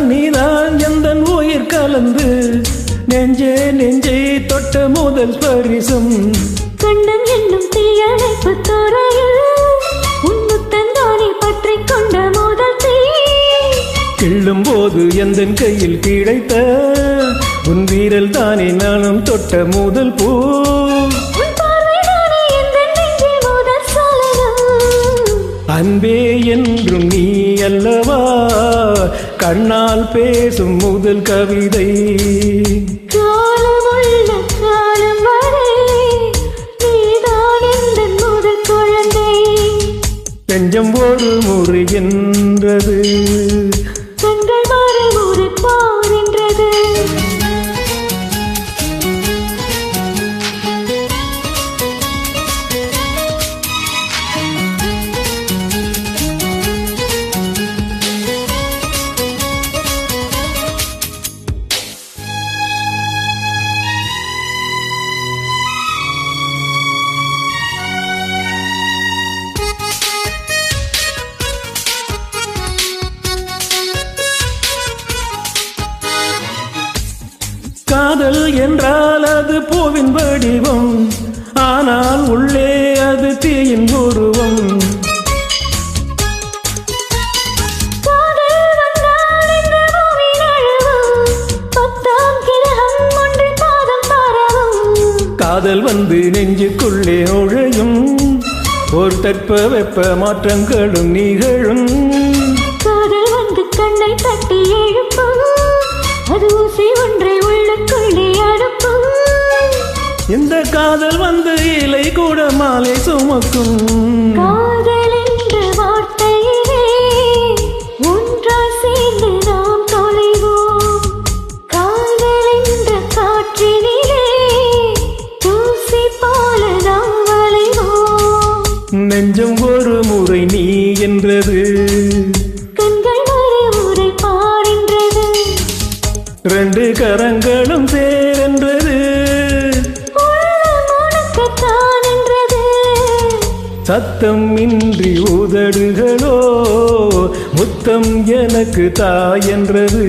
நீதான் எந்தன் உயிர் கலந்து நெஞ்சே நெஞ்சை தொட்ட முதல் பரிசம் கண்ணன் என்னும் தீயணைப்பு துறையில் உன்னுத்தந்தானே பற்றி கொண்ட முதல் தீ கிள்ளும் போது எந்தன் கையில் கிடைத்த உன் வீரல் தானே நானும் தொட்ட முதல் பூ அன்பே என்றும் நீ அல்லவா கண்ணால் பேசும் முதல் கவிதை காலமுள்ள காலம் வரை நீதான் எந்தன் முதல் குழந்தை நெஞ்சம் ஒரு முறை என்றது கண்கள் மறுமுறை பாருன்றது காதல் என்றால் அது பூவின் வடிவம் ஆனால் உள்ளே அது தீயின் உருவம் காதல் வந்து நெஞ்சுக்குள்ளே நுழையும் ஒரு தட்ப வெப்ப மாற்றங்களும் நிகழும் காதல் வந்து கண்ணை தட்டி எழுப்பும் அது ஊசி ஒன்றை உள்ளுக்குள்ளே அனுப்பும் இந்த காதல் வந்து இலை கூட மாலை சுமக்கும் காதல் என்ற வார்த்தையிலே ஒன்றாய் சேர்ந்து நாம் தொலைவோம் காதல் என்ற காற்றினிலே தூசி போல நாம் வளைவோம் நெஞ்சம் ஒரு முறை நீ என்றது கண்கள் மறுமுறை பாரின்றது ரெண்டு கரங்களும் சேரென்றது சத்தம் இன்றி உதடுகளோ முத்தம் எனக்கு தாயென்றது